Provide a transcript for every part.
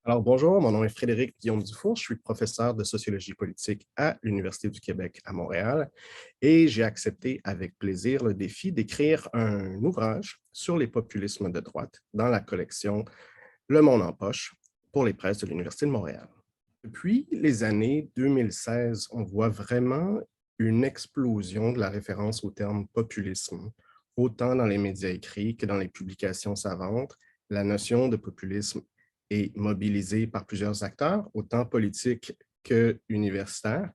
Alors bonjour, mon nom est Frédéric Guillaume Dufour, je suis professeur de sociologie politique à l'Université du Québec à Montréal et j'ai accepté avec plaisir le défi d'écrire un ouvrage sur les populismes de droite dans la collection Le Monde en poche pour les presses de l'Université de Montréal. Depuis les années 2016, on voit vraiment une explosion de la référence au terme populisme, autant dans les médias écrits que dans les publications savantes. La notion de populisme est mobilisée par plusieurs acteurs, autant politiques que universitaires.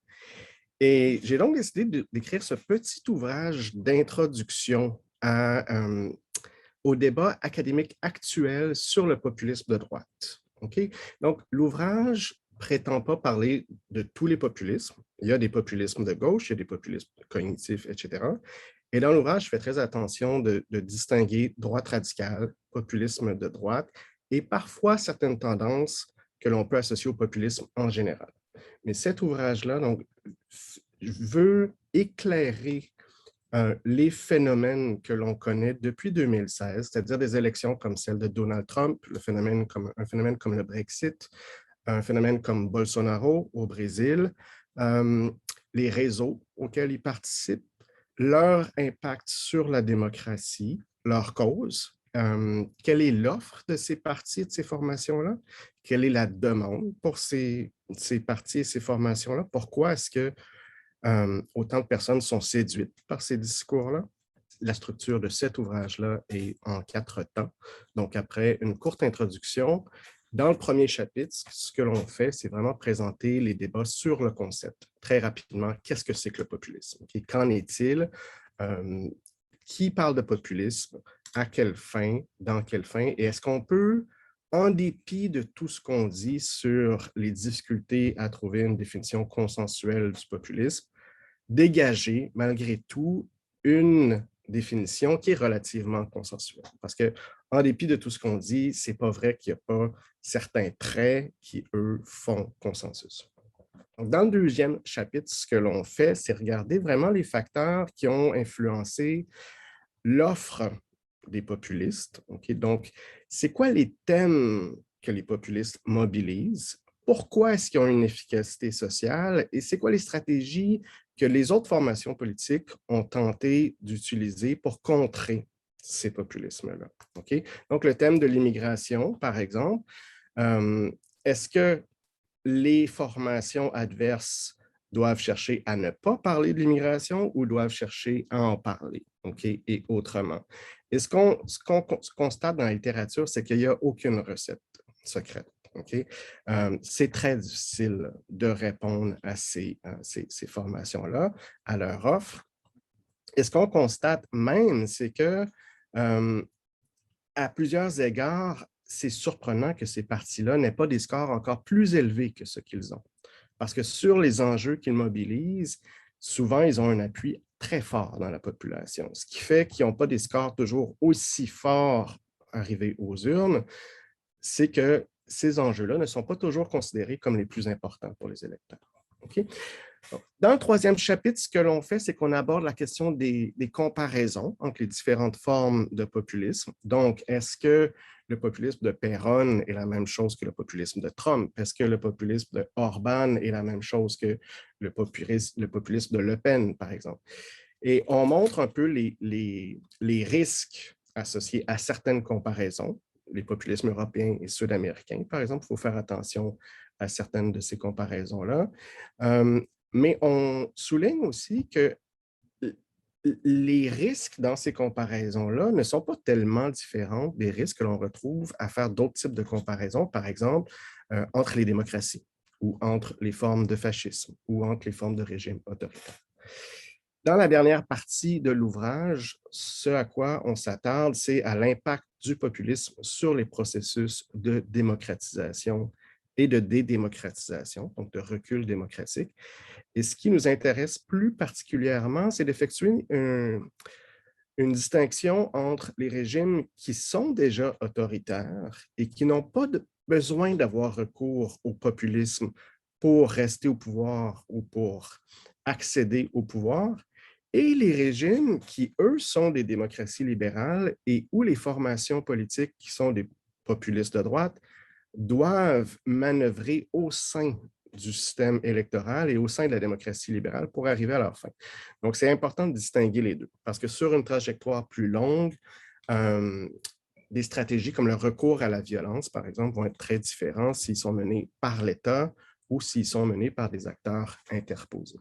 Et j'ai donc décidé d'écrire ce petit ouvrage d'introduction au débat académique actuel sur le populisme de droite. Okay? Donc, l'ouvrage prétend pas parler de tous les populismes. Il y a des populismes de gauche, il y a des populismes cognitifs, etc. Et dans l'ouvrage, je fais très attention de distinguer droite radicale, populisme de droite, et parfois certaines tendances que l'on peut associer au populisme en général. Mais cet ouvrage-là, donc, veut éclairer les phénomènes que l'on connaît depuis 2016, c'est-à-dire des élections comme celle de Donald Trump, un phénomène comme le Brexit, un phénomène comme Bolsonaro au Brésil, les réseaux auxquels ils participent, leur impact sur la démocratie, leur cause, quelle est l'offre de ces partis, de ces formations-là, quelle est la demande pour ces partis et ces formations-là, pourquoi est-ce que autant de personnes sont séduites par ces discours-là. La structure de cet ouvrage-là est en 4 temps. Donc, après une courte introduction, dans le premier chapitre, ce que l'on fait, c'est vraiment présenter les débats sur le concept. Très rapidement, qu'est-ce que c'est que le populisme? Okay? Qu'en est-il? Euh, qui parle de populisme? À quelle fin? Dans quelle fin? Et est-ce qu'on peut, en dépit de tout ce qu'on dit sur les difficultés à trouver une définition consensuelle du populisme, dégager malgré tout une définition qui est relativement consensuelle. Parce que, en dépit de tout ce qu'on dit, c'est pas vrai qu'il n'y a pas certains traits qui, eux, font consensus. Donc, dans le deuxième chapitre, ce que l'on fait, c'est regarder vraiment les facteurs qui ont influencé l'offre des populistes. Okay? Donc, c'est quoi les thèmes que les populistes mobilisent? Pourquoi est-ce qu'ils ont une efficacité sociale? Et c'est quoi les stratégies que les autres formations politiques ont tenté d'utiliser pour contrer ces populismes-là? Okay? Donc, le thème de l'immigration, par exemple, est-ce que les formations adverses doivent chercher à ne pas parler de l'immigration ou doivent chercher à en parler, okay, et autrement. Et ce qu'on constate dans la littérature, c'est qu'il n'y a aucune recette secrète. Okay? C'est très difficile de répondre à ces formations-là, à leur offre. Et ce qu'on constate même, c'est que à plusieurs égards, c'est surprenant que ces partis-là n'aient pas des scores encore plus élevés que ce qu'ils ont. Parce que sur les enjeux qu'ils mobilisent, souvent, ils ont un appui très fort dans la population, ce qui fait qu'ils n'ont pas des scores toujours aussi forts arrivés aux urnes, c'est que ces enjeux-là ne sont pas toujours considérés comme les plus importants pour les électeurs. Okay? Dans le troisième chapitre, ce que l'on fait, c'est qu'on aborde la question des comparaisons entre les différentes formes de populisme. Donc, est-ce que le populisme de Perron est la même chose que le populisme de Trump? Est-ce que le populisme de Orban est la même chose que le populisme de Le Pen, par exemple? Et on montre un peu les risques associés à certaines comparaisons. Les populismes européens et sud-américains, par exemple, il faut faire attention à certaines de ces comparaisons-là. Mais on souligne aussi que les risques dans ces comparaisons-là ne sont pas tellement différents des risques que l'on retrouve à faire d'autres types de comparaisons, par exemple, entre les démocraties ou entre les formes de fascisme ou entre les formes de régime autoritaire. Dans la dernière partie de l'ouvrage, ce à quoi on s'attarde, c'est à l'impact du populisme sur les processus de démocratisation et de dédémocratisation, donc de recul démocratique. Et ce qui nous intéresse plus particulièrement, c'est d'effectuer une distinction entre les régimes qui sont déjà autoritaires et qui n'ont pas besoin d'avoir recours au populisme pour rester au pouvoir ou pour accéder au pouvoir, et les régimes qui, eux, sont des démocraties libérales et où les formations politiques qui sont des populistes de droite doivent manœuvrer au sein du système électoral et au sein de la démocratie libérale pour arriver à leur fin. Donc, c'est important de distinguer les deux, parce que sur une trajectoire plus longue, euh, des stratégies comme le recours à la violence, par exemple, vont être très différents s'ils sont menés par l'État ou s'ils sont menés par des acteurs interposés.